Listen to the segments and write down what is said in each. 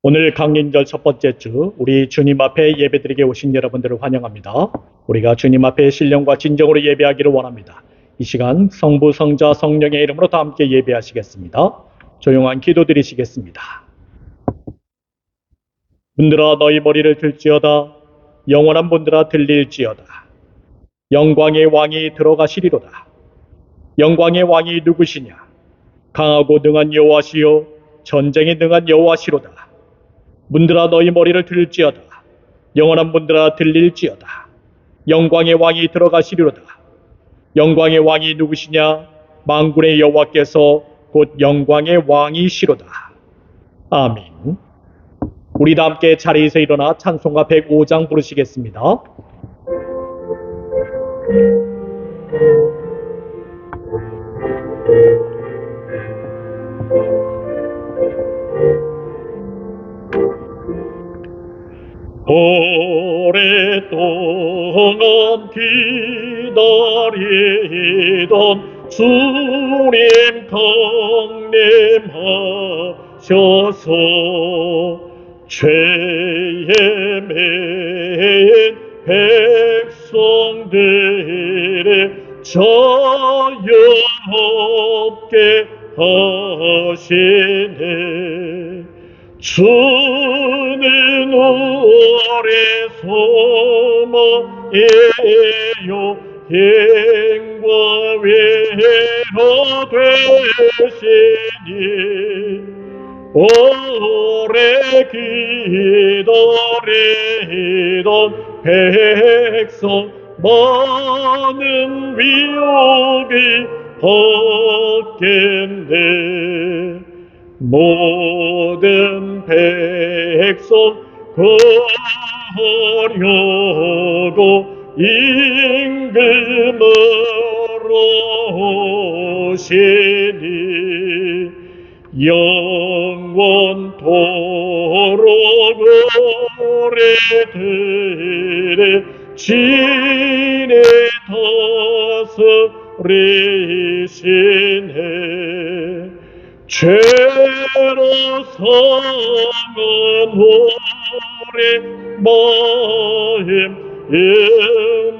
오늘 강림절 첫 번째 주 우리 주님 앞에 예배드리게 오신 여러분들을 환영합니다. 우리가 주님 앞에 신령과 진정으로 예배하기를 원합니다. 이 시간 성부, 성자, 성령의 이름으로 다 함께 예배하시겠습니다. 조용한 기도 드리시겠습니다. 문들아 너희 머리를 들지어다. 영원한 문들아 들릴지어다. 영광의 왕이 들어가시리로다. 영광의 왕이 누구시냐? 강하고 능한 여호와시요 전쟁에 능한 여호와시로다. 문들아 너희 머리를 들지어다. 영원한 문들아 들릴지어다. 영광의 왕이 들어가시리로다. 영광의 왕이 누구시냐? 만군의 여호와께서 곧 영광의 왕이시로다. 아멘. 우리 다 함께 자리에서 일어나 찬송가 105장 부르시겠습니다. 오랫동안 기다리던 주님 강림하셔서 죄에 매인 백성들의 자유롭게 하시네. 주는 오래 소망이요 행과 외로 되시니 오래 기다리던 백성 많은 위협이 받겠네. 모든 백성 거하려고 임금으로 오시니 영원토록 오래들의 진에 다스리시네. 죄로 성은 오래 마음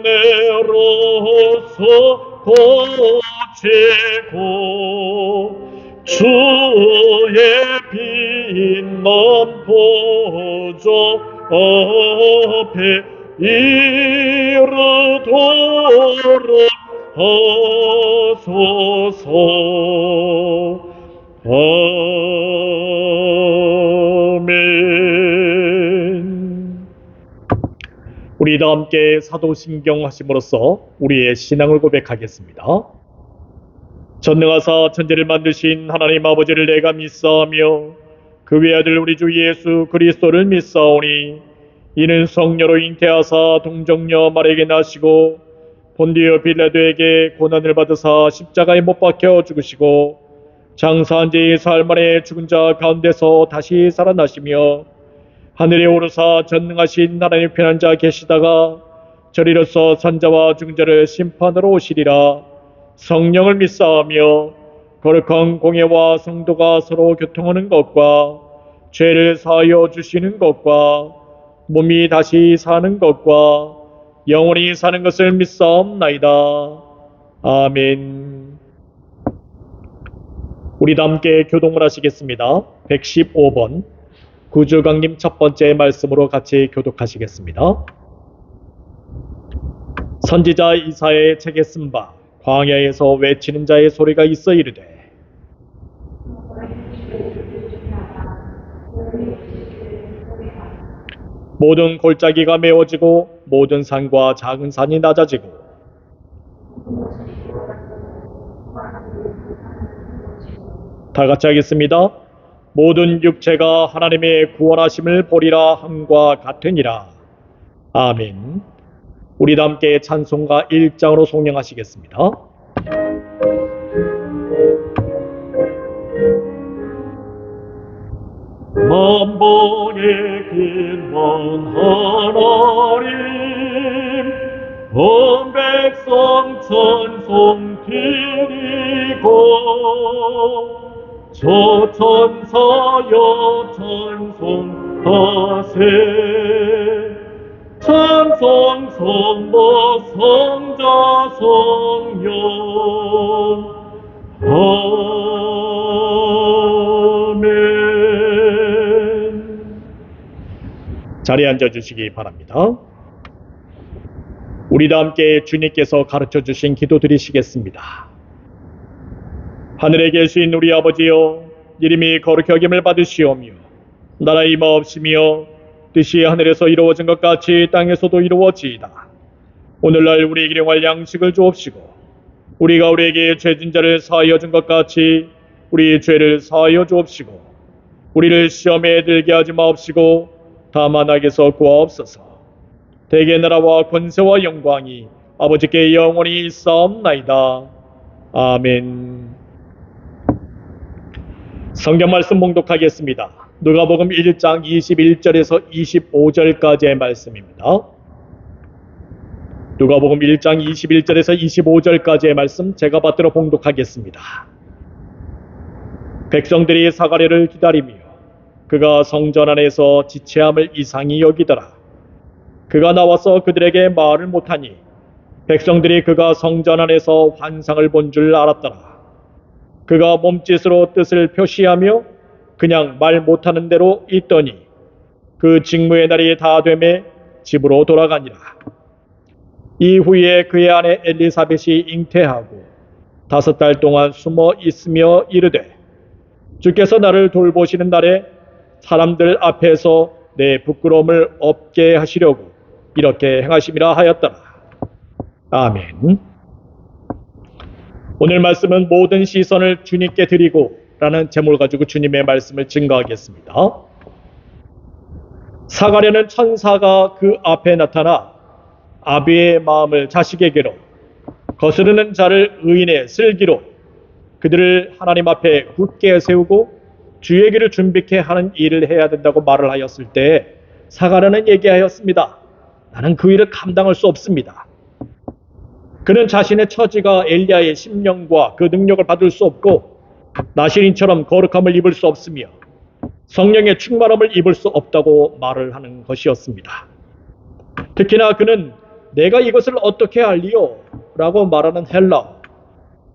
은혜로서 고치고 주의 빛난 보좌 앞에 이르도록 하소서. 아멘. 우리 다 함께 사도신경 하심으로써 우리의 신앙을 고백하겠습니다. 전능하사 천지를 만드신 하나님 아버지를 내가 믿사오며 그 외아들 우리 주 예수 그리스도를 믿사오니 이는 성녀로 잉태하사 동정녀 마리아에게 나시고 본디오 빌라도에게 고난을 받으사 십자가에 못 박혀 죽으시고 장사한 지 사흘 만에 죽은 자 가운데서 다시 살아나시며 하늘에 오르사 전능하신 하나님 편한 자 계시다가 저리로서 산자와 중자를 심판하러 오시리라. 성령을 믿사오며 거룩한 공예와 성도가 서로 교통하는 것과 죄를 사하여 주시는 것과 몸이 다시 사는 것과 영원히 사는 것을 믿사옵나이다. 아멘. 우리 다 함께 교독을 하시겠습니다. 115번 구주강림 첫 번째 말씀으로 같이 교독하시겠습니다. 선지자 이사야의 책에 쓴 바 광야에서 외치는 자의 소리가 있어 이르되 모든 골짜기가 메워지고 모든 산과 작은 산이 낮아지고 다 같이 하겠습니다. 모든 육체가 하나님의 구원하심을 보리라 함과 같으니라. 아멘. 우리 다 함께 찬송가 1장으로 송영하시겠습니다. 만방의 근원 하나님 온 백성 찬송 드리고 저 천사여 찬송 하세 찬송 성모 성자 성령 아멘. 자리에 앉아주시기 바랍니다. 우리도 함께 주님께서 가르쳐 주신 기도 드리시겠습니다. 하늘에 계신 우리 아버지여, 이름이 거룩히 여김을 받으시오며 나라 임하옵시며 뜻이 하늘에서 이루어진 것 같이 땅에서도 이루어지이다. 오늘날 우리에게 일용할 양식을 주옵시고 우리가 우리에게 죄진 자를 사하여 준 것 같이 우리 죄를 사하여 주옵시고 우리를 시험에 들게 하지 마옵시고 다만 악에서 구하옵소서. 대개 나라와 권세와 영광이 아버지께 영원히 있사옵나이다. 아멘. 성경 말씀 봉독하겠습니다. 누가복음 1장 21절에서 25절까지의 말씀입니다. 누가복음 1장 21절에서 25절까지의 말씀 제가 받들어 봉독하겠습니다. 백성들이 사가랴를 기다리며 그가 성전 안에서 지체함을 이상히 여기더라. 그가 나와서 그들에게 말을 못하니 백성들이 그가 성전 안에서 환상을 본 줄 알았더라. 그가 몸짓으로 뜻을 표시하며 그냥 말 못하는 대로 있더니 그 직무의 날이 다 되매 집으로 돌아가니라. 이후에 그의 아내 엘리사벳이 잉태하고 5달 동안 숨어 있으며 이르되 주께서 나를 돌보시는 날에 사람들 앞에서 내 부끄러움을 없게 하시려고 이렇게 행하심이라 하였더라. 아멘. 오늘 말씀은 모든 시선을 주님께 드리고 라는 제목을 가지고 주님의 말씀을 증거하겠습니다. 사가랴는 천사가 그 앞에 나타나 아비의 마음을 자식에게로 거스르는 자를 의인의 슬기로 그들을 하나님 앞에 굳게 세우고 주의 길을 준비케 하는 일을 해야 된다고 말을 하였을 때 사가랴는 얘기하였습니다. 나는 그 일을 감당할 수 없습니다. 그는 자신의 처지가 엘리야의 심령과 그 능력을 받을 수 없고 나시린처럼 거룩함을 입을 수 없으며 성령의 충만함을 입을 수 없다고 말을 하는 것이었습니다. 특히나 그는 내가 이것을 어떻게 알리요? 라고 말하는 헬라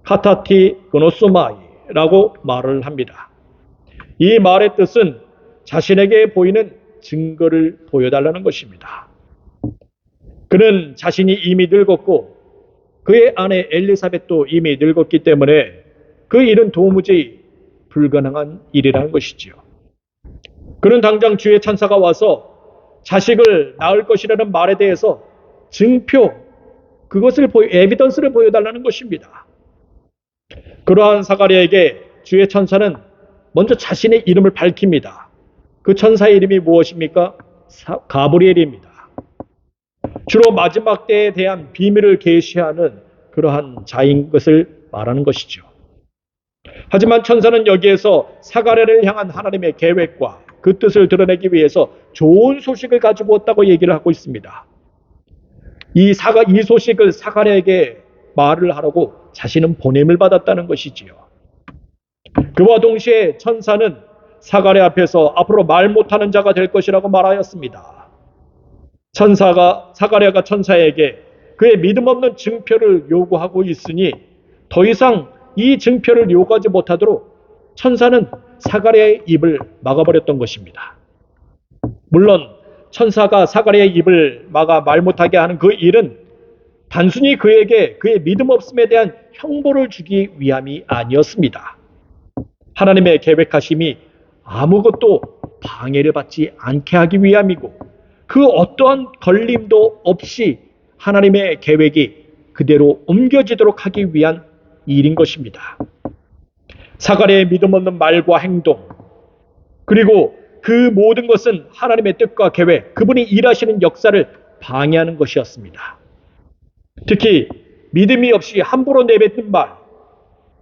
카타티 그노스마이 라고 말을 합니다. 이 말의 뜻은 자신에게 보이는 증거를 보여달라는 것입니다. 그는 자신이 이미 늙었고 그의 아내 엘리사벳도 이미 늙었기 때문에 그 일은 도무지 불가능한 일이라는 것이지요. 그는 당장 주의 천사가 와서 자식을 낳을 것이라는 말에 대해서 증표, 에비던스를 보여달라는 것입니다. 그러한 사가랴에게 주의 천사는 먼저 자신의 이름을 밝힙니다. 그 천사의 이름이 무엇입니까? 가브리엘입니다. 주로 마지막 때에 대한 비밀을 계시하는 그러한 자인 것을 말하는 것이죠. 하지만 천사는 여기에서 사가랴를 향한 하나님의 계획과 그 뜻을 드러내기 위해서 좋은 소식을 가지고 왔다고 얘기를 하고 있습니다. 이 소식을 사가랴에게 말을 하라고 자신은 보냄을 받았다는 것이지요. 그와 동시에 천사는 사가랴 앞에서 앞으로 말 못하는 자가 될 것이라고 말하였습니다. 사가랴가 천사에게 그의 믿음 없는 증표를 요구하고 있으니 더 이상 이 증표를 요구하지 못하도록 천사는 사가랴의 입을 막아버렸던 것입니다. 물론 천사가 사가랴의 입을 막아 말 못하게 하는 그 일은 단순히 그에게 그의 믿음 없음에 대한 형벌을 주기 위함이 아니었습니다. 하나님의 계획하심이 아무것도 방해를 받지 않게 하기 위함이고 그 어떠한 걸림도 없이 하나님의 계획이 그대로 옮겨지도록 하기 위한 일인 것입니다. 사가랴의 믿음 없는 말과 행동, 그리고 그 모든 것은 하나님의 뜻과 계획, 그분이 일하시는 역사를 방해하는 것이었습니다. 특히 믿음이 없이 함부로 내뱉는 말,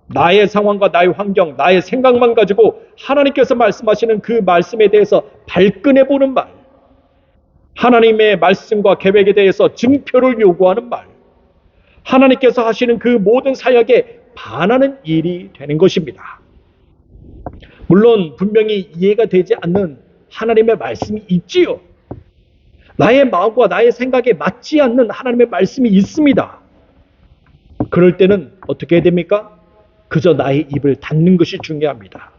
나의 상황과 나의 환경, 나의 생각만 가지고 하나님께서 말씀하시는 그 말씀에 대해서 발끈해보는 말, 하나님의 말씀과 계획에 대해서 증표를 요구하는 말, 하나님께서 하시는 그 모든 사역에 반하는 일이 되는 것입니다. 물론 분명히 이해가 되지 않는 하나님의 말씀이 있지요. 나의 마음과 나의 생각에 맞지 않는 하나님의 말씀이 있습니다. 그럴 때는 어떻게 해야 됩니까? 그저 나의 입을 닫는 것이 중요합니다.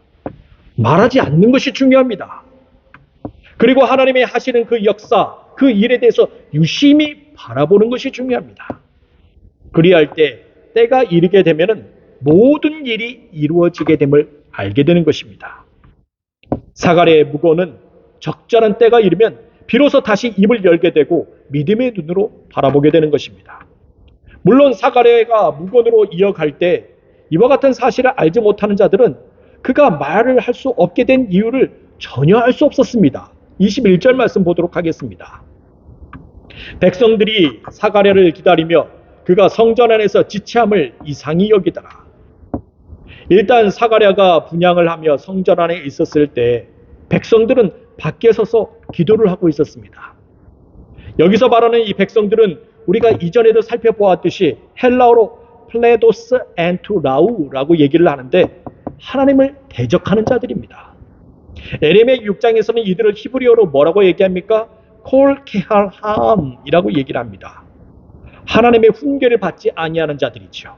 말하지 않는 것이 중요합니다. 그리고 하나님이 하시는 그 역사, 그 일에 대해서 유심히 바라보는 것이 중요합니다. 그리할 때 때가 이르게 되면은 모든 일이 이루어지게 됨을 알게 되는 것입니다. 사가랴의 무고는 적절한 때가 이르면 비로소 다시 입을 열게 되고 믿음의 눈으로 바라보게 되는 것입니다. 물론 사가랴가 무건으로 이어갈 때 이와 같은 사실을 알지 못하는 자들은 그가 말을 할 수 없게 된 이유를 전혀 알 수 없었습니다. 21절 말씀 보도록 하겠습니다. 백성들이 사가랴를 기다리며 그가 성전 안에서 지체함을 이상히 여기더라. 일단 사가랴가 분향을 하며 성전 안에 있었을 때 백성들은 밖에 서서 기도를 하고 있었습니다. 여기서 말하는 이 백성들은 우리가 이전에도 살펴보았듯이 헬라어로 플레도스 엔투라우라고 얘기를 하는데 하나님을 대적하는 자들입니다. 에레미야 6장에서는 이들을 히브리어로 뭐라고 얘기합니까? 콜케할함이라고 얘기를 합니다. 하나님의 훈계를 받지 아니하는 자들이죠.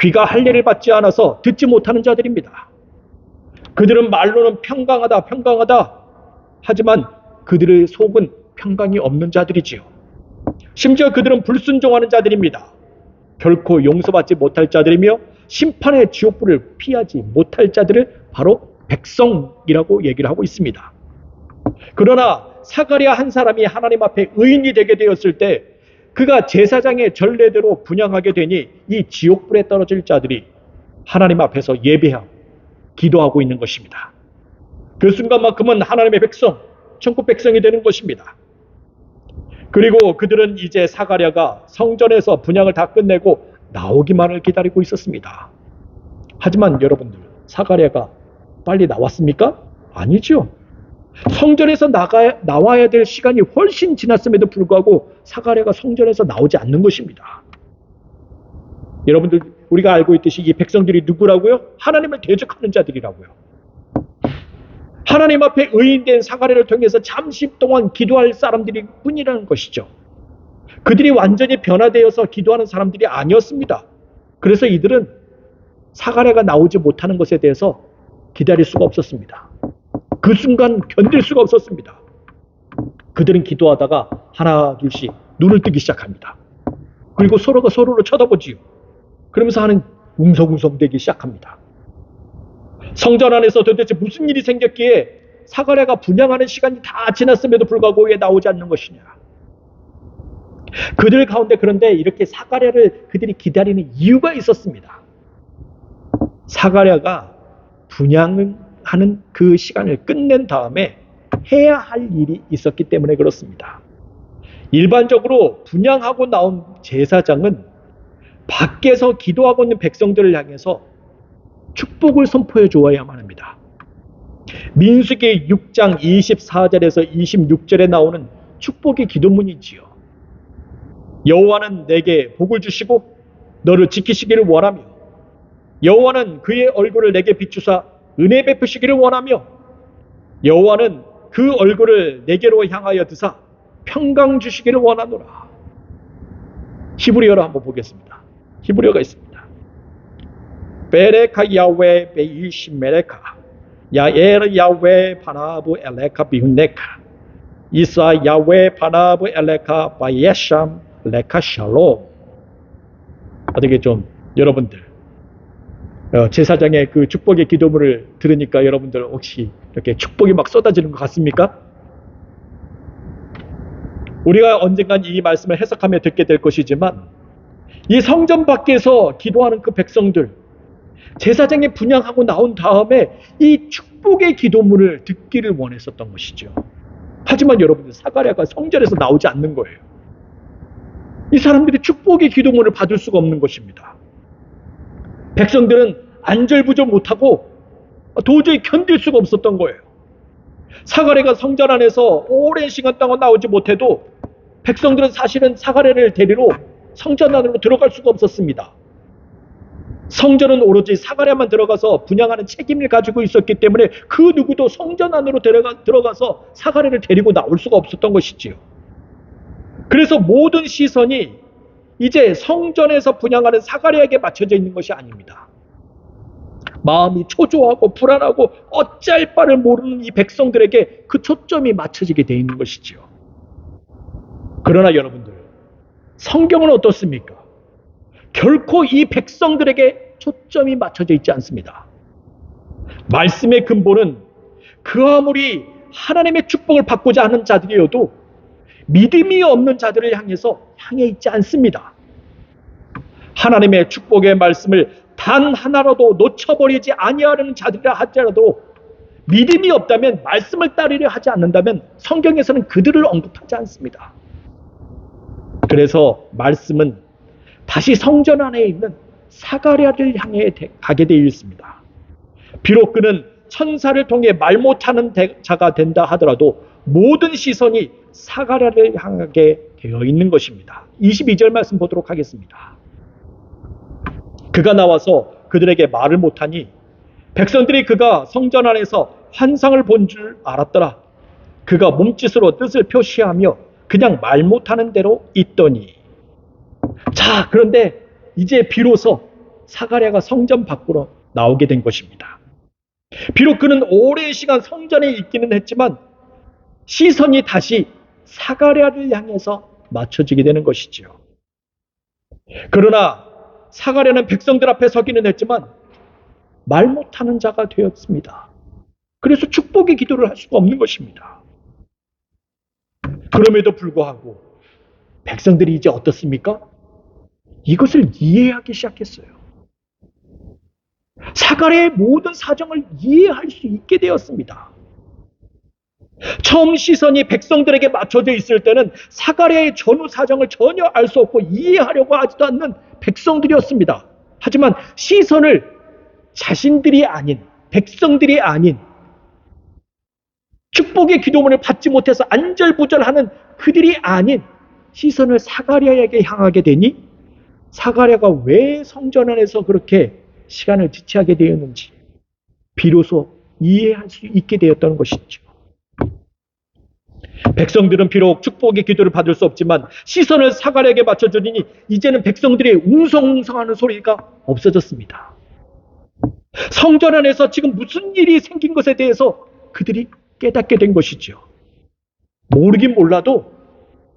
귀가 할례를 받지 않아서 듣지 못하는 자들입니다. 그들은 말로는 평강하다 하지만 그들의 속은 평강이 없는 자들이지요. 심지어 그들은 불순종하는 자들입니다. 결코 용서받지 못할 자들이며 심판의 지옥불을 피하지 못할 자들을 바로 백성이라고 얘기를 하고 있습니다. 그러나 사가랴 한 사람이 하나님 앞에 의인이 되게 되었을 때 그가 제사장의 전례대로 분향하게 되니 이 지옥불에 떨어질 자들이 하나님 앞에서 예배하고 기도하고 있는 것입니다. 그 순간만큼은 하나님의 백성, 천국 백성이 되는 것입니다. 그리고 그들은 이제 사가랴가 성전에서 분향을 다 끝내고 나오기만을 기다리고 있었습니다. 하지만 여러분들, 사가랴가 빨리 나왔습니까? 아니죠. 성전에서 나와야 될 시간이 훨씬 지났음에도 불구하고 사가랴가 성전에서 나오지 않는 것입니다. 여러분들, 우리가 알고 있듯이 이 백성들이 누구라고요? 하나님을 대적하는 자들이라고요. 하나님 앞에 의인된 사가랴를 통해서 잠시 동안 기도할 사람들이 뿐이라는 것이죠. 그들이 완전히 변화되어서 기도하는 사람들이 아니었습니다. 그래서 이들은 사가랴가 나오지 못하는 것에 대해서 기다릴 수가 없었습니다. 그 순간 견딜 수가 없었습니다. 그들은 기도하다가 하나 둘씩 눈을 뜨기 시작합니다. 그리고 서로가 서로를 쳐다보지요. 그러면서 하는 웅성웅성대기 시작합니다. 성전 안에서 도대체 무슨 일이 생겼기에 사가랴가 분향하는 시간이 다 지났음에도 불구하고 왜 나오지 않는 것이냐. 그들 가운데 그런데 이렇게 사가랴를 그들이 기다리는 이유가 있었습니다. 사가랴가 분향하는 그 시간을 끝낸 다음에 해야 할 일이 있었기 때문에 그렇습니다. 일반적으로 분향하고 나온 제사장은 밖에서 기도하고 있는 백성들을 향해서 축복을 선포해 주어야만 합니다. 민수기 6장 24절에서 26절에 나오는 축복의 기도문이지요. 여호와는 내게 복을 주시고 너를 지키시기를 원하며 여호와는 그의 얼굴을 내게 비추사 은혜 베푸시기를 원하며 여호와는 그 얼굴을 내게로 향하여 드사 평강 주시기를 원하노라. 히브리어로 한번 보겠습니다. 히브리어가 있습니다. 베레카 야훼 베이시 메레카 야엘 야훼 바나부 엘레카 비훈네카 이사 야훼 바나부 엘레카 바예샴 레카 샬롬. 어떻게 좀 여러분들 제사장의 그 축복의 기도문을 들으니까 여러분들 혹시 이렇게 축복이 막 쏟아지는 것 같습니까? 우리가 언젠간 이 말씀을 해석하며 듣게 될 것이지만 이 성전 밖에서 기도하는 그 백성들, 제사장이 분향하고 나온 다음에 이 축복의 기도문을 듣기를 원했었던 것이죠. 하지만 여러분들, 사가랴가 성전에서 나오지 않는 거예요. 이 사람들이 축복의 기도문을 받을 수가 없는 것입니다. 백성들은 안절부절 못하고 도저히 견딜 수가 없었던 거예요. 사가랴가 성전 안에서 오랜 시간 동안 나오지 못해도 백성들은 사실은 사가랴를 데리러 성전 안으로 들어갈 수가 없었습니다. 성전은 오로지 사가랴만 들어가서 분향하는 책임을 가지고 있었기 때문에 그 누구도 성전 안으로 들어가서 사가랴를 데리고 나올 수가 없었던 것이지요. 그래서 모든 시선이 이제 성전에서 분향하는 사가랴에게 맞춰져 있는 것이 아닙니다. 마음이 초조하고 불안하고 어찌할 바를 모르는 이 백성들에게 그 초점이 맞춰지게 되어 있는 것이지요. 그러나 여러분들, 성경은 어떻습니까? 결코 이 백성들에게 초점이 맞춰져 있지 않습니다. 말씀의 근본은 그 아무리 하나님의 축복을 받고자 하는 자들이어도 믿음이 없는 자들을 향해 있지 않습니다. 하나님의 축복의 말씀을 단 하나라도 놓쳐버리지 아니하려는 자들이라 할지라도 믿음이 없다면, 말씀을 따르려 하지 않는다면 성경에서는 그들을 언급하지 않습니다. 그래서 말씀은 다시 성전 안에 있는 사가랴를 향해 가게 되어 있습니다. 비록 그는 천사를 통해 말 못하는 자가 된다 하더라도 모든 시선이 사가랴를 향하게 되어 있는 것입니다. 22절 말씀 보도록 하겠습니다. 그가 나와서 그들에게 말을 못하니 백성들이 그가 성전 안에서 환상을 본 줄 알았더라. 그가 몸짓으로 뜻을 표시하며 그냥 말 못하는 대로 있더니. 자, 그런데 이제 비로소 사가랴가 성전 밖으로 나오게 된 것입니다. 비록 그는 오랜 시간 성전에 있기는 했지만 시선이 다시 사가랴를 향해서 맞춰지게 되는 것이지요. 그러나 사가랴는 백성들 앞에 서기는 했지만 말 못하는 자가 되었습니다. 그래서 축복의 기도를 할 수가 없는 것입니다. 그럼에도 불구하고 백성들이 이제 어떻습니까? 이것을 이해하기 시작했어요. 사가랴의 모든 사정을 이해할 수 있게 되었습니다. 처음 시선이 백성들에게 맞춰져 있을 때는 사가랴의 전후 사정을 전혀 알 수 없고 이해하려고 하지도 않는 백성들이었습니다. 하지만 시선을 자신들이 아닌, 백성들이 아닌, 축복의 기도문을 받지 못해서 안절부절하는 그들이 아닌 시선을 사가랴에게 향하게 되니 사가랴가 왜 성전 안에서 그렇게 시간을 지체하게 되었는지 비로소 이해할 수 있게 되었다는 것이죠. 백성들은 비록 축복의 기도를 받을 수 없지만 시선을 사가랴에게 맞춰주니 이제는 백성들의 웅성웅성하는 소리가 없어졌습니다. 성전 안에서 지금 무슨 일이 생긴 것에 대해서 그들이 깨닫게 된 것이죠. 모르긴 몰라도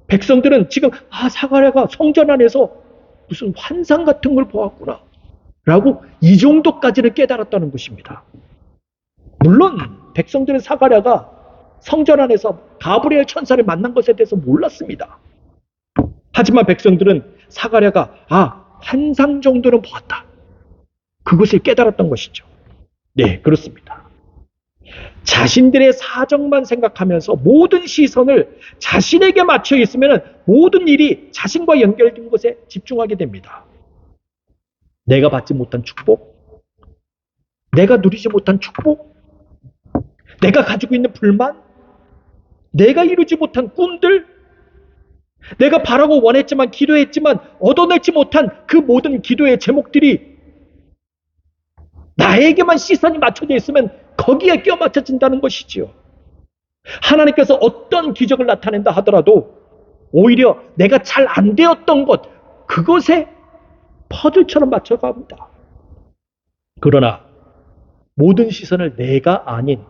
백성들은 지금 사가랴가 성전 안에서 무슨 환상 같은 걸 보았구나 라고 이 정도까지는 깨달았다는 것입니다. 물론 백성들은 사가랴가 성전 안에서 가브리엘 천사를 만난 것에 대해서 몰랐습니다. 하지만 백성들은 사가랴가 환상 정도는 보았다, 그것을 깨달았던 것이죠. 네, 그렇습니다. 자신들의 사정만 생각하면서 모든 시선을 자신에게 맞춰 있으면 모든 일이 자신과 연결된 것에 집중하게 됩니다. 내가 받지 못한 축복, 내가 누리지 못한 축복, 내가 가지고 있는 불만, 내가 이루지 못한 꿈들, 내가 바라고 원했지만 기도했지만 얻어내지 못한 그 모든 기도의 제목들이 나에게만 시선이 맞춰져 있으면 거기에 끼워 맞춰진다는 것이지요. 하나님께서 어떤 기적을 나타낸다 하더라도 오히려 내가 잘 안 되었던 것, 그것에 퍼즐처럼 맞춰갑니다. 그러나 모든 시선을 내가 아닌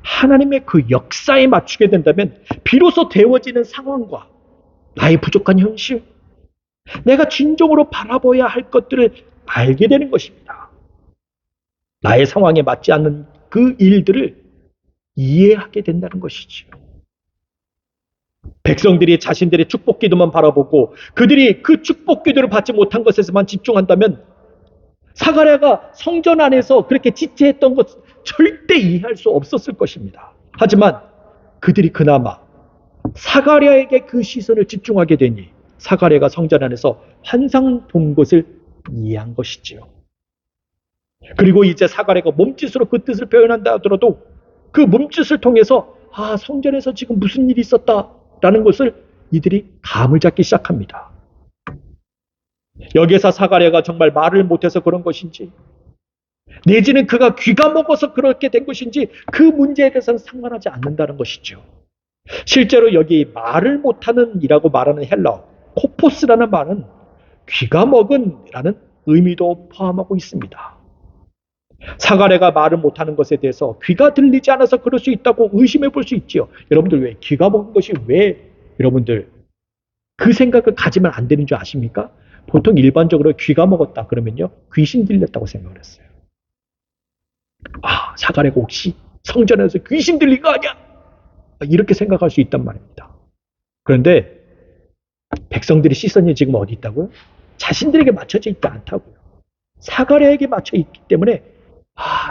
하나님의 그 역사에 맞추게 된다면 비로소 되어지는 상황과 나의 부족한 현실, 내가 진정으로 바라봐야 할 것들을 알게 되는 것입니다. 나의 상황에 맞지 않는 그 일들을 이해하게 된다는 것이지요. 백성들이 자신들의 축복 기도만 바라보고 그들이 그 축복 기도를 받지 못한 것에서만 집중한다면 사가랴가 성전 안에서 그렇게 지체했던 것 절대 이해할 수 없었을 것입니다. 하지만 그들이 그나마 사가랴에게 그 시선을 집중하게 되니 사가랴가 성전 안에서 환상 본 것을 이해한 것이지요. 그리고 이제 사가랴가 몸짓으로 그 뜻을 표현한다 하더라도 그 몸짓을 통해서 성전에서 지금 무슨 일이 있었다라는 것을 이들이 감을 잡기 시작합니다. 여기에서 사가랴가 정말 말을 못해서 그런 것인지, 내지는 그가 귀가 먹어서 그렇게 된 것인지, 그 문제에 대해서는 상관하지 않는다는 것이죠. 실제로 여기 말을 못하는 이라고 말하는 헬라어 코포스라는 말은 귀가 먹은이라는 의미도 포함하고 있습니다. 사가랴가 말을 못하는 것에 대해서 귀가 들리지 않아서 그럴 수 있다고 의심해 볼 수 있지요. 여러분들 왜 귀가 먹은 것이 왜 여러분들 그 생각을 가지면 안 되는 줄 아십니까? 보통 일반적으로 귀가 먹었다 그러면요, 귀신 들렸다고 생각을 했어요. 아, 사가랴가 혹시 성전에서 귀신 들린 거 아니야? 이렇게 생각할 수 있단 말입니다. 그런데 백성들의 시선이 지금 어디 있다고요? 자신들에게 맞춰져 있지 않다고요. 사가랴에게 맞춰 있기 때문에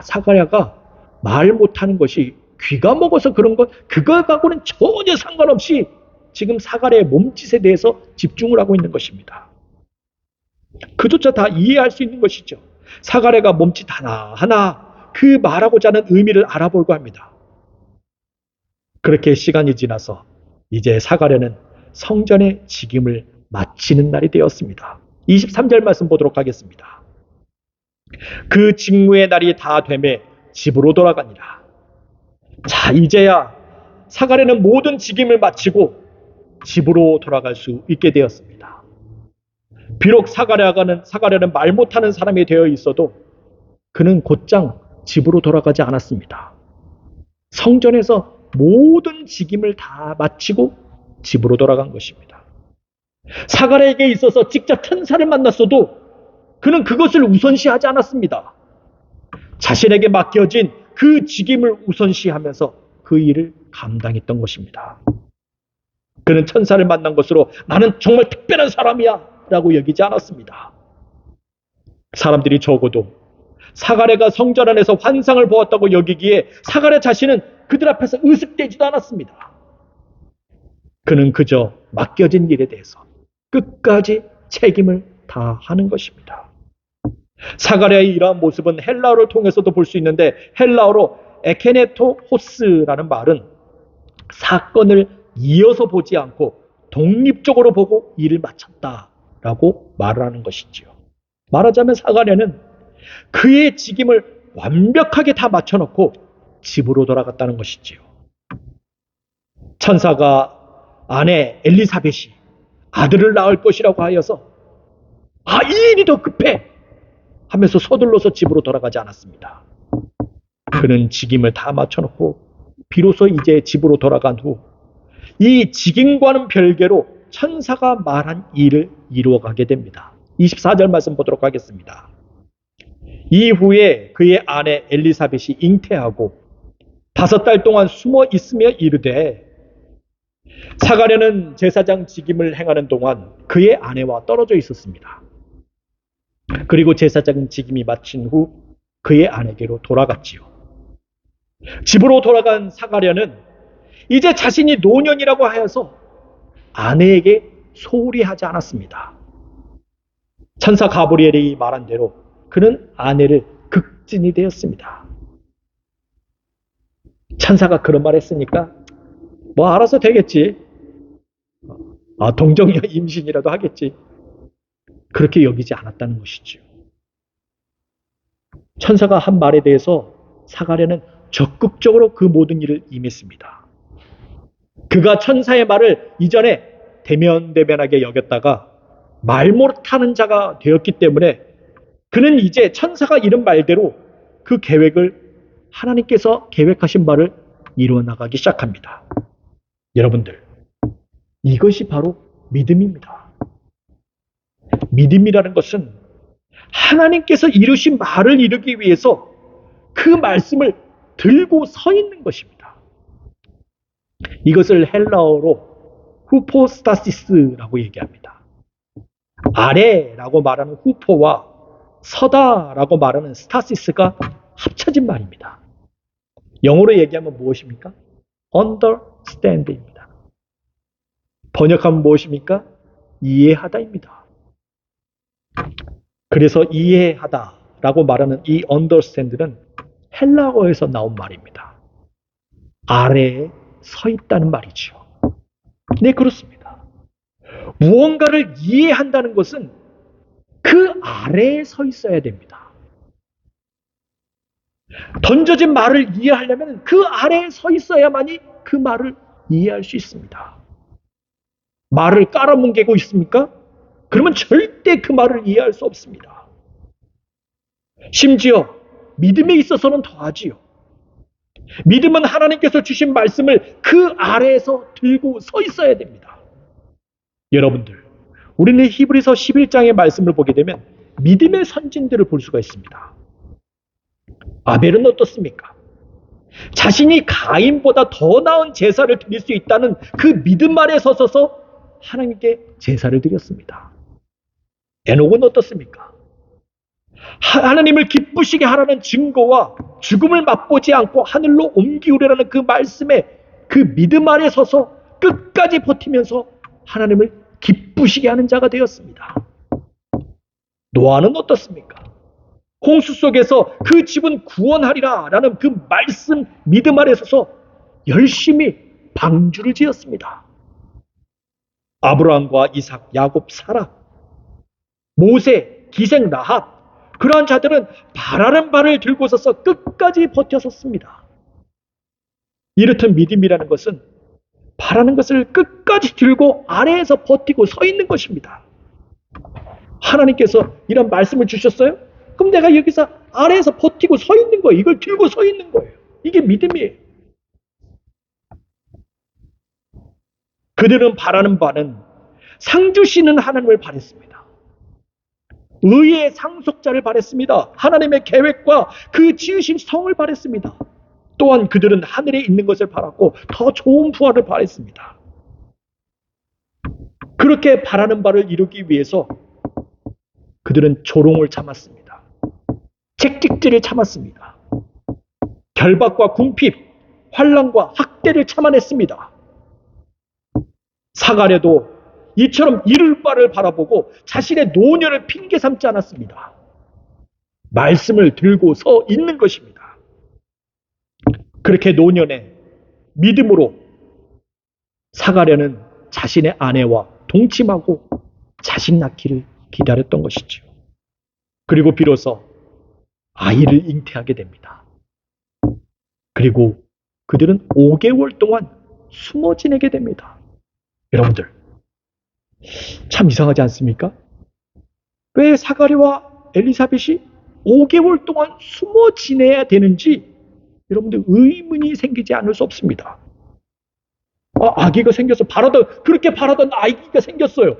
사가랴가 말 못하는 것이 귀가 먹어서 그런 것, 그거하고는 전혀 상관없이 지금 사가랴의 몸짓에 대해서 집중을 하고 있는 것입니다. 그조차 다 이해할 수 있는 것이죠. 사가랴가 몸짓 하나하나 그 말하고자 하는 의미를 알아보려고 합니다. 그렇게 시간이 지나서 이제 사가랴는 성전의 직임을 마치는 날이 되었습니다. 23절 말씀 보도록 하겠습니다. 그 직무의 날이 다 되매 집으로 돌아가니라. 자, 이제야 사가랴는 모든 직임을 마치고 집으로 돌아갈 수 있게 되었습니다. 비록 사가랴는 말 못하는 사람이 되어 있어도 그는 곧장 집으로 돌아가지 않았습니다. 성전에서 모든 직임을 다 마치고 집으로 돌아간 것입니다. 사가랴에게 있어서 직접 천사를 만났어도 그는 그것을 우선시하지 않았습니다. 자신에게 맡겨진 그 직임을 우선시하면서 그 일을 감당했던 것입니다. 그는 천사를 만난 것으로 나는 정말 특별한 사람이야 라고 여기지 않았습니다. 사람들이 적어도 사가랴가 성전 안에서 환상을 보았다고 여기기에 사가랴 자신은 그들 앞에서 으쓱대지도 않았습니다. 그는 그저 맡겨진 일에 대해서 끝까지 책임을 다하는 것입니다. 사가랴의 이러한 모습은 헬라어를 통해서도 볼 수 있는데, 헬라어로 에케네토호스라는 말은 사건을 이어서 보지 않고 독립적으로 보고 일을 마쳤다라고 말을 하는 것이지요. 말하자면 사가랴는 그의 직임을 완벽하게 다 맞춰놓고 집으로 돌아갔다는 것이지요. 천사가 아내 엘리사벳이 아들을 낳을 것이라고 하여서 이 일이 더 급해 하면서 서둘러서 집으로 돌아가지 않았습니다. 그는 직임을 다 맞춰놓고 비로소 이제 집으로 돌아간 후 이 직임과는 별개로 천사가 말한 일을 이루어가게 됩니다. 24절 말씀 보도록 하겠습니다. 이후에 그의 아내 엘리사벳이 잉태하고 5달 동안 숨어 있으며 이르되, 사가랴는 제사장 직임을 행하는 동안 그의 아내와 떨어져 있었습니다. 그리고 제사장 직임이 마친 후 그의 아내에게로 돌아갔지요. 집으로 돌아간 사가랴는 이제 자신이 노년이라고 하여서 아내에게 소홀히 하지 않았습니다. 천사 가브리엘이 말한 대로 그는 아내를 극진히 되었습니다. 천사가 그런 말 했으니까 뭐 알아서 되겠지. 동정녀 임신이라도 하겠지. 그렇게 여기지 않았다는 것이죠. 천사가 한 말에 대해서 사가랴는 적극적으로 그 모든 일을 임했습니다. 그가 천사의 말을 이전에 대면대면하게 여겼다가 말 못하는 자가 되었기 때문에 그는 이제 천사가 이른 말대로 그 계획을, 하나님께서 계획하신 바를 이루어 나가기 시작합니다. 여러분들, 이것이 바로 믿음입니다. 믿음이라는 것은 하나님께서 이루신 말을 이루기 위해서 그 말씀을 들고 서 있는 것입니다. 이것을 헬라어로 후포스타시스라고 얘기합니다. 아래라고 말하는 후포와 서다라고 말하는 스타시스가 합쳐진 말입니다. 영어로 얘기하면 무엇입니까? understand입니다. 번역하면 무엇입니까? 이해하다입니다. 그래서 이해하다라고 말하는 이 understand는 헬라어에서 나온 말입니다. 아래에 서 있다는 말이죠. 네, 그렇습니다. 무언가를 이해한다는 것은 그 아래에 서 있어야 됩니다. 던져진 말을 이해하려면 그 아래에 서 있어야만이 그 말을 이해할 수 있습니다. 말을 깔아뭉개고 있습니까? 그러면 절대 그 말을 이해할 수 없습니다. 심지어 믿음에 있어서는 더하지요. 믿음은 하나님께서 주신 말씀을 그 아래에서 들고 서 있어야 됩니다. 여러분들, 우리는 히브리서 11장의 말씀을 보게 되면 믿음의 선진들을 볼 수가 있습니다. 아벨은 어떻습니까? 자신이 가인보다 더 나은 제사를 드릴 수 있다는 그 믿음 아래 서서 하나님께 제사를 드렸습니다. 에녹은 어떻습니까? 하나님을 기쁘시게 하라는 증거와 죽음을 맛보지 않고 하늘로 옮기우려는 그 말씀에 그 믿음 아래 서서 끝까지 버티면서 하나님을 기쁘시게 하는 자가 되었습니다. 노아는 어떻습니까? 홍수 속에서 그 집은 구원하리라 라는 그 말씀 믿음 아래 서서 열심히 방주를 지었습니다. 아브라함과 이삭, 야곱, 사라, 모세, 기생, 라합, 그러한 자들은 바라는 바를 들고 서서 끝까지 버텨섰습니다. 이렇듯 믿음이라는 것은 바라는 것을 끝까지 들고 아래에서 버티고 서 있는 것입니다. 하나님께서 이런 말씀을 주셨어요? 그럼 내가 여기서 아래에서 버티고 서 있는 거예요. 이걸 들고 서 있는 거예요. 이게 믿음이에요. 그들은 바라는 바는 상 주시는 하나님을 바랬습니다. 의의 상속자를 바랬습니다. 하나님의 계획과 그 지으신 성을 바랬습니다. 또한 그들은 하늘에 있는 것을 바랐고 더 좋은 부활을 바랬습니다. 그렇게 바라는 바를 이루기 위해서 그들은 조롱을 참았습니다. 채찍질을 참았습니다. 결박과 궁핍, 환난과 학대를 참아냈습니다. 사가랴도 이처럼 이룰 바를 바라보고 자신의 노년을 핑계 삼지 않았습니다. 말씀을 들고 서 있는 것입니다. 그렇게 노년에 믿음으로 사가랴는 자신의 아내와 동침하고 자식 낳기를 기다렸던 것이죠. 그리고 비로소 아이를 잉태하게 됩니다. 그리고 그들은 5개월 동안 숨어 지내게 됩니다. 여러분들, 참 이상하지 않습니까? 왜 사가랴와 엘리사벳이 5개월 동안 숨어 지내야 되는지 여러분들 의문이 생기지 않을 수 없습니다. 아기가 생겨서 그렇게 바라던 아기가 생겼어요.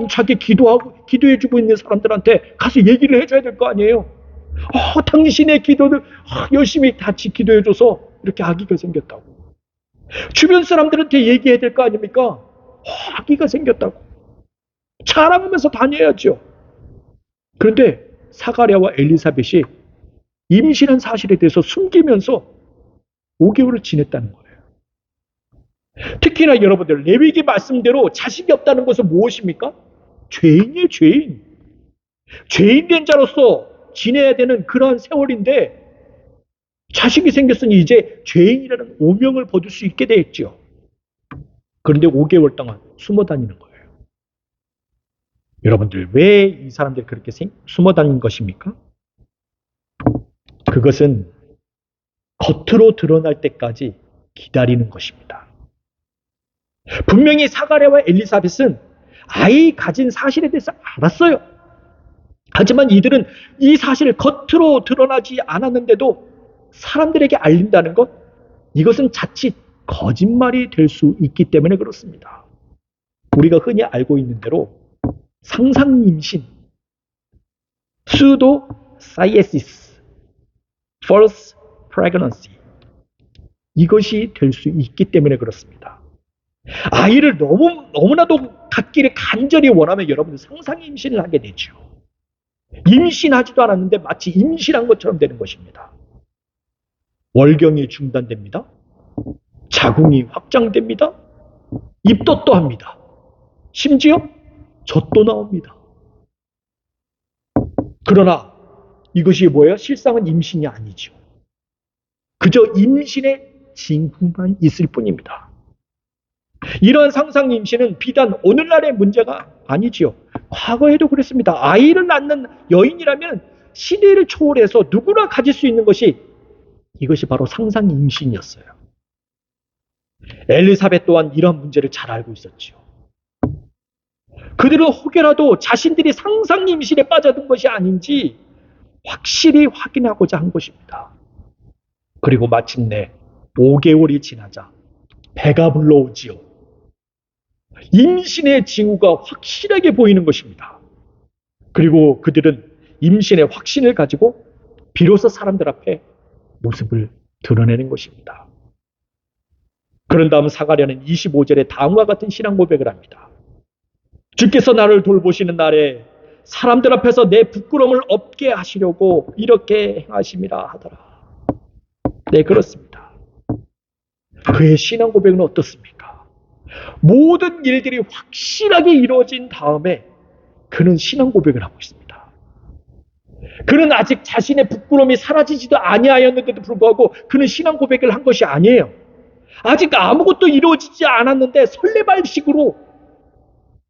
자기 기도해주고 있는 사람들한테 가서 얘기를 해줘야 될 거 아니에요. 당신의 기도를 열심히 같이 기도해줘서 이렇게 아기가 생겼다고. 주변 사람들한테 얘기해야 될 거 아닙니까? 아기가 생겼다고. 자랑하면서 다녀야죠. 그런데 사가랴와 엘리사벳이 임신한 사실에 대해서 숨기면서 5개월을 지냈다는 거예요. 특히나 여러분들, 레위기 말씀대로 자식이 없다는 것은 무엇입니까? 죄인이에요, 죄인. 죄인된 자로서 지내야 되는 그러한 세월인데 자식이 생겼으니 이제 죄인이라는 오명을 벗을 수 있게 됐죠. 그런데 5개월 동안 숨어 다니는 거예요. 여러분들, 왜 이 사람들이 그렇게 숨어 다닌 것입니까? 그것은 겉으로 드러날 때까지 기다리는 것입니다. 분명히 사가랴와 엘리사벳은 아이 가진 사실에 대해서 알았어요. 하지만 이들은 이 사실을 겉으로 드러나지 않았는데도 사람들에게 알린다는 것, 이것은 자칫 거짓말이 될 수 있기 때문에 그렇습니다. 우리가 흔히 알고 있는 대로 상상임신, pseudo-sciasis, false pregnancy, 이것이 될 수 있기 때문에 그렇습니다. 아이를 너무나도 갖기를 간절히 원하면 여러분들 상상임신을 하게 되죠. 임신하지도 않았는데 마치 임신한 것처럼 되는 것입니다. 월경이 중단됩니다. 자궁이 확장됩니다. 입덧도 합니다. 심지어 젖도 나옵니다. 그러나 이것이 뭐예요? 실상은 임신이 아니죠. 그저 임신의 징후만 있을 뿐입니다. 이러한 상상 임신은 비단 오늘날의 문제가 아니지요. 과거에도 그랬습니다. 아이를 낳는 여인이라면 시대를 초월해서 누구나 가질 수 있는 것이 이것이 바로 상상 임신이었어요. 엘리사벳 또한 이런 문제를 잘 알고 있었지요. 그들은 혹여라도 자신들이 상상 임신에 빠져든 것이 아닌지 확실히 확인하고자 한 것입니다. 그리고 마침내 5개월이 지나자 배가 불러오지요. 임신의 징후가 확실하게 보이는 것입니다. 그리고 그들은 임신의 확신을 가지고 비로소 사람들 앞에 모습을 드러내는 것입니다. 그런 다음 사가랴는 25절에 다음과 같은 신앙 고백을 합니다. 주께서 나를 돌보시는 날에 사람들 앞에서 내 부끄러움을 없게 하시려고 이렇게 행하심이라 하더라. 네, 그렇습니다. 그의 신앙 고백은 어떻습니까? 모든 일들이 확실하게 이루어진 다음에 그는 신앙 고백을 하고 있습니다. 그는 아직 자신의 부끄러움이 사라지지도 아니하였는데도 불구하고 그는 신앙 고백을 한 것이 아니에요. 아직 아무것도 이루어지지 않았는데 설레발식으로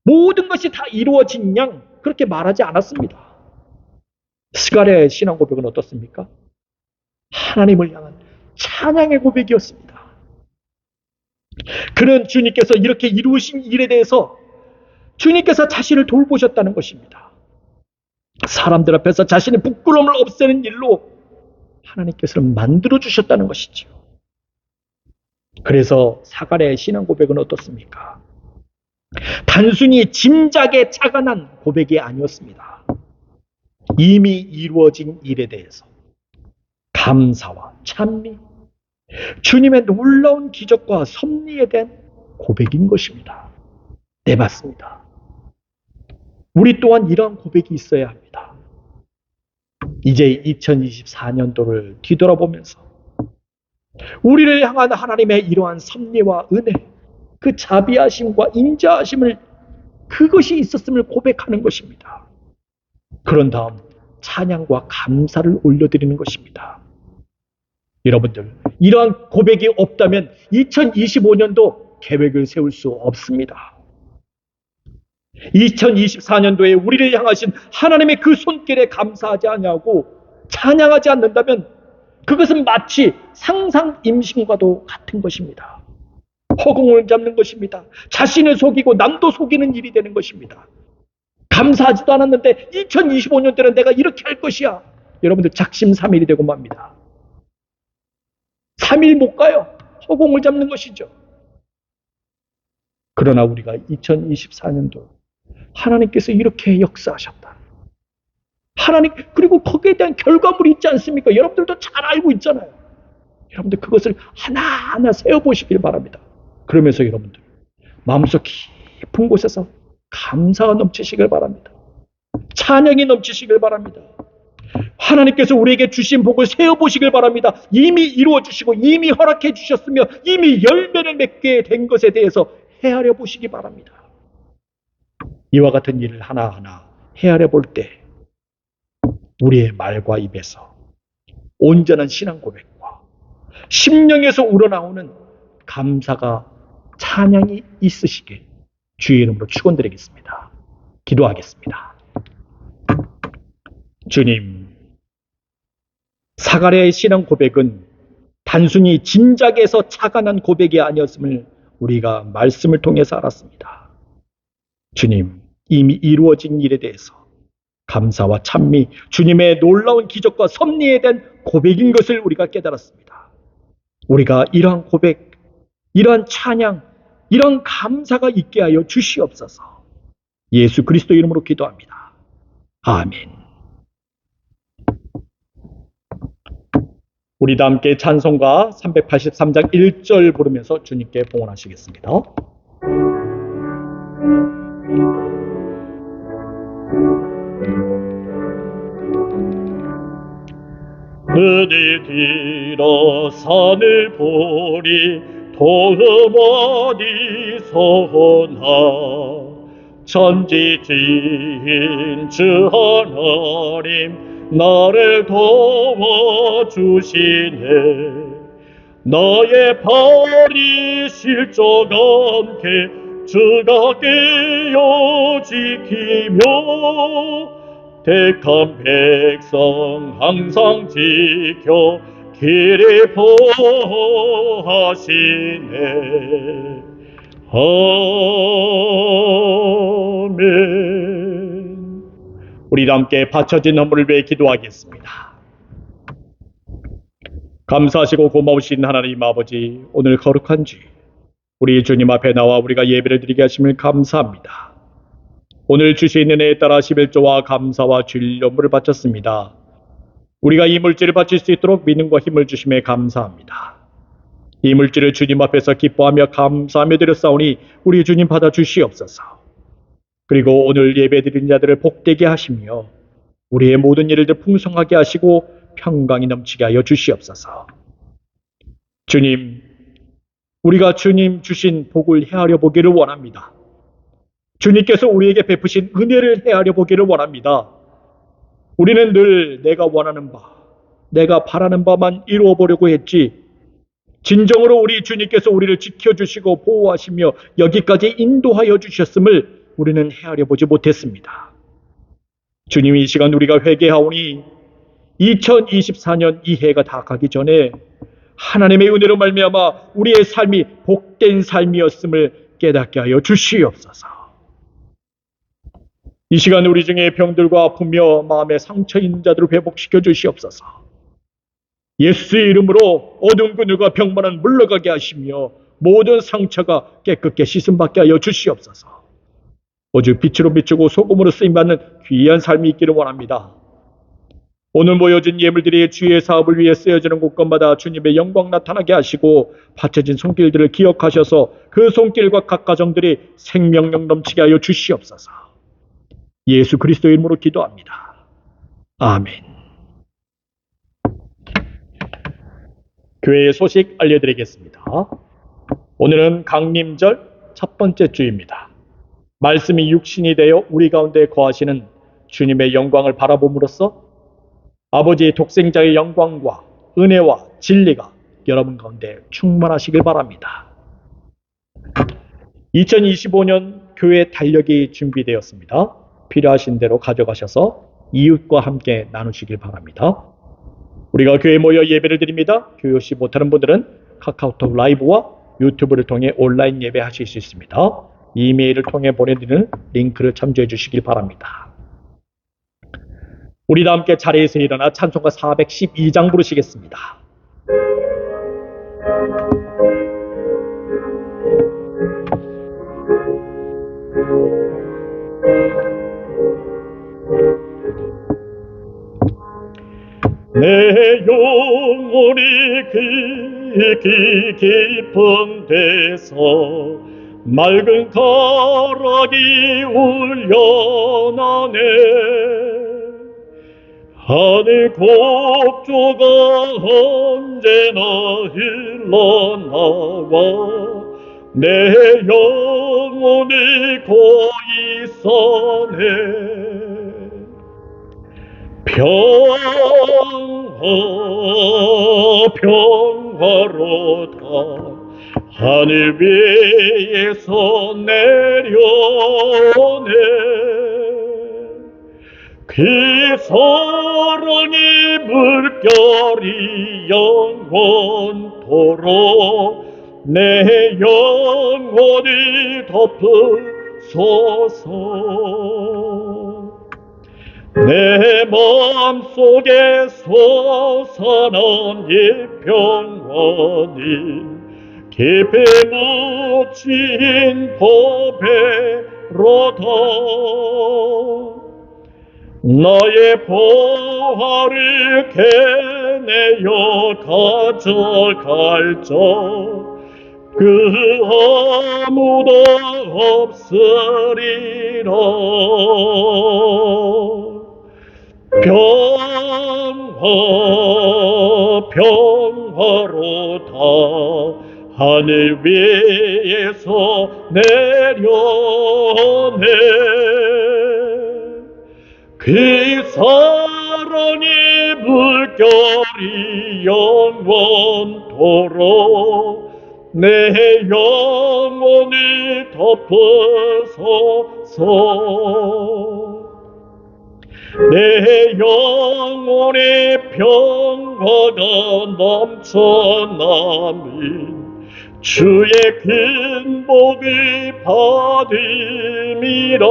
모든 것이 다 이루어진 양 그렇게 말하지 않았습니다. 스가랴의 신앙 고백은 어떻습니까? 하나님을 향한 찬양의 고백이었습니다. 그는 주님께서 이렇게 이루신 일에 대해서 주님께서 자신을 돌보셨다는 것입니다. 사람들 앞에서 자신의 부끄러움을 없애는 일로 하나님께서는 만들어주셨다는 것이죠. 그래서 사가랴의 신앙 고백은 어떻습니까? 단순히 짐작에 착안한 고백이 아니었습니다. 이미 이루어진 일에 대해서 감사와 찬미, 주님의 놀라운 기적과 섭리에 대한 고백인 것입니다. 네, 맞습니다. 우리 또한 이러한 고백이 있어야 합니다. 이제 2024년도를 뒤돌아보면서 우리를 향한 하나님의 이러한 섭리와 은혜, 그 자비하심과 인자하심을 그것이 있었음을 고백하는 것입니다. 그런 다음 찬양과 감사를 올려드리는 것입니다. 여러분들, 이러한 고백이 없다면 2025년도 계획을 세울 수 없습니다. 2024년도에 우리를 향하신 하나님의 그 손길에 감사하지 않냐고 찬양하지 않는다면 그것은 마치 상상 임신과도 같은 것입니다. 허공을 잡는 것입니다. 자신을 속이고 남도 속이는 일이 되는 것입니다. 감사하지도 않았는데 2025년 때는 내가 이렇게 할 것이야. 여러분들 작심삼일이 되고 맙니다. 3일 못 가요. 허공을 잡는 것이죠. 그러나 우리가 2024년도 하나님께서 이렇게 역사하셨다. 하나님, 그리고 거기에 대한 결과물이 있지 않습니까? 여러분들도 잘 알고 있잖아요. 여러분들 그것을 하나하나 세어보시길 바랍니다. 그러면서 여러분들 마음속 깊은 곳에서 감사가 넘치시길 바랍니다. 찬양이 넘치시길 바랍니다. 하나님께서 우리에게 주신 복을 세어보시길 바랍니다. 이미 이루어주시고 이미 허락해 주셨으며 이미 열매를 맺게 된 것에 대해서 헤아려 보시기 바랍니다. 이와 같은 일을 하나하나 헤아려 볼 때 우리의 말과 입에서 온전한 신앙 고백과 심령에서 우러나오는 감사가 찬양이 있으시길 주의 이름으로 축원드리겠습니다. 기도하겠습니다. 주님, 사가랴의 신앙 고백은 단순히 짐작에서 착안한 고백이 아니었음을 우리가 말씀을 통해서 알았습니다. 주님, 이미 이루어진 일에 대해서 감사와 찬미, 주님의 놀라운 기적과 섭리에 대한 고백인 것을 우리가 깨달았습니다. 우리가 이러한 고백, 이러한 찬양, 이러한 감사가 있게 하여 주시옵소서. 예수 그리스도 이름으로 기도합니다. 아멘. 우리 다 함께 찬송가 383장 1절 부르면서 주님께 봉헌하시겠습니다. 눈이 들어 산을 보리 도움 어디서나 천지지인 주 하나님 나를 도와주시네. 너의 발이 실족 않게 주가 깨어 지키며 택한 백성 항상 지켜 길에 보하시네. 아멘. 우리 함께 바쳐진 헌물을 위해 기도하겠습니다. 감사하시고 고마우신 하나님 아버지, 오늘 거룩한 주 우리 주님 앞에 나와 우리가 예배를 드리게 하심을 감사합니다. 오늘 주신 은혜에 따라 11조와 감사와 주일 연물을 바쳤습니다. 우리가 이 물질을 바칠 수 있도록 믿음과 힘을 주심에 감사합니다. 이 물질을 주님 앞에서 기뻐하며 감사하며 드렸사오니 우리 주님 받아 주시옵소서. 그리고 오늘 예배 드린 자들을 복되게 하시며 우리의 모든 일을 풍성하게 하시고 평강이 넘치게 하여 주시옵소서. 주님, 우리가 주님 주신 복을 헤아려 보기를 원합니다. 주님께서 우리에게 베푸신 은혜를 헤아려 보기를 원합니다. 우리는 늘 내가 원하는 바, 내가 바라는 바만 이루어 보려고 했지, 진정으로 우리 주님께서 우리를 지켜주시고 보호하시며 여기까지 인도하여 주셨음을 우리는 헤아려 보지 못했습니다. 주님, 이 시간 우리가 회개하오니 2024년 이 해가 다 가기 전에 하나님의 은혜로 말미암아 우리의 삶이 복된 삶이었음을 깨닫게 하여 주시옵소서. 이 시간 우리 중에 병들고 아프며 마음에 상처 있는 자들을 회복시켜 주시옵소서. 예수의 이름으로 어두운 그늘과 병만은 물러가게 하시며 모든 상처가 깨끗게 씻음받게 하여 주시옵소서. 오직 빛으로 비추고 소금으로 쓰임받는 귀한 삶이 있기를 원합니다. 오늘 모여진 예물들이 주의 사업을 위해 쓰여지는 곳곳마다 주님의 영광 나타나게 하시고 바쳐진 손길들을 기억하셔서 그 손길과 각 가정들이 생명력 넘치게 하여 주시옵소서. 예수 그리스도의 이름으로 기도합니다. 아멘. 교회의 소식 알려드리겠습니다. 오늘은 강림절 첫 번째 주입니다. 말씀이 육신이 되어 우리 가운데 거하시는 주님의 영광을 바라봄으로써 아버지의 독생자의 영광과 은혜와 진리가 여러분 가운데 충만하시길 바랍니다. 2025년 교회 달력이 준비되었습니다. 필요하신 대로 가져가셔서 이웃과 함께 나누시길 바랍니다. 우리가 교회에 모여 예배를 드립니다. 교회 오시 못하는 분들은 카카오톡 라이브와 유튜브를 통해 온라인 예배하실 수 있습니다. 이메일을 통해 보내드리는 링크를 참조해 주시길 바랍니다. 우리 다 함께 자리에서 일어나 찬송가 412장 부르시겠습니다. 내 영혼이 깊은 데서 맑은 가락이 울려나네. 하늘 곡조가 언제나 흘러나와 내 영혼이 고이 서네. 평화로다 하늘 위에서 내려오네. 그 사랑의 물결이 영원토록 내 영혼을 덮으소서. 내 마음속에 솟아난 이 평안이 깊이 묻힌 보배로다. 나의 보화를 캐내어 가져갈자 그 아무도 없으리라. 평화로다 하늘 위에서 내려오네. 그 사랑의 물결이 영원토록 내 영혼을 덮으소서. 내 영혼의 평화가 넘쳐나는 주의 큰 복을 받음이라.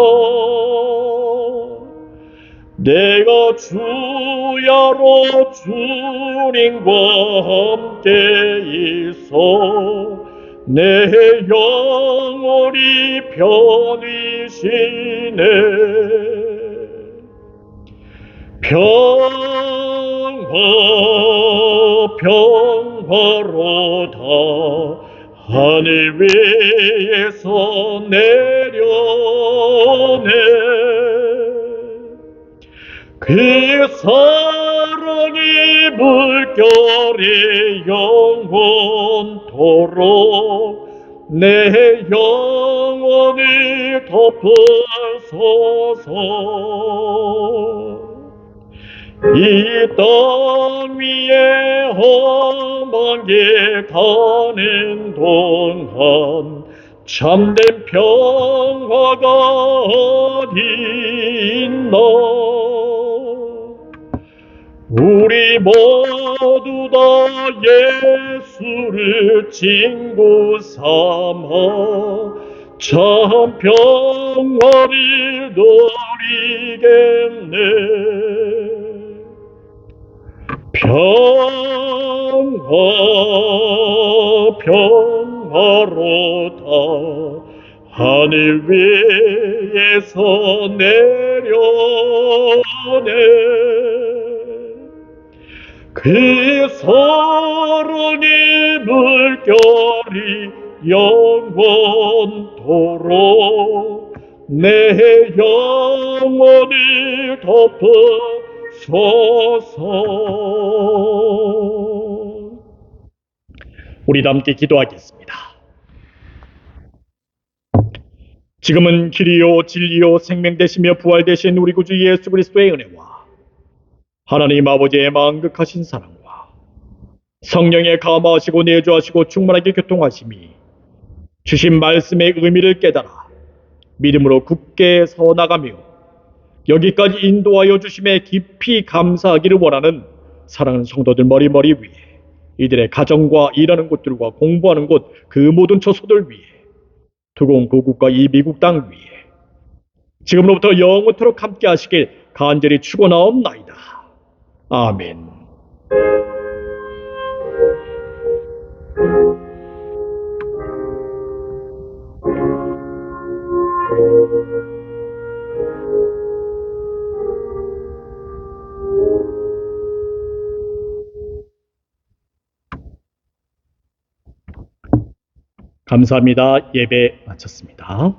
내가 주야로 주님과 함께 있어 내 영혼이 편히쉬네. 평화로다 하늘 위에서 내려오네. 그 사랑의 물결이 영원토록 내 영혼을 덮으소서. 이 땅 위에 험한 길 가는 동안 참된 평화가 어디 있나. 우리 모두 다 예수를 친구 삼아 참 평화를 누리겠네. 평화로다 하늘 위에서 내려오네. 그 사랑의 물결이 영원토록 내 영혼을 덮으소서. 우리 함께 기도하겠습니다. 지금은 길이요 진리요 생명 되시며 부활 되신 우리 구주 예수 그리스도의 은혜와 하나님 아버지의 만극하신 사랑과 성령의 감화하시고 내주하시고 충만하게 교통하심이 주신 말씀의 의미를 깨달아 믿음으로 굳게 서나가며 여기까지 인도하여 주심에 깊이 감사하기를 원하는 사랑하는 성도들 머리머리 위에 이들의 가정과 일하는 곳들과 공부하는 곳 그 모든 처소들 위에 두고온 고국과 이 미국 땅 위에 지금으로부터 영원토록 함께 하시길 간절히 축원하옵나이다. 아멘. 감사합니다. 예배 마쳤습니다.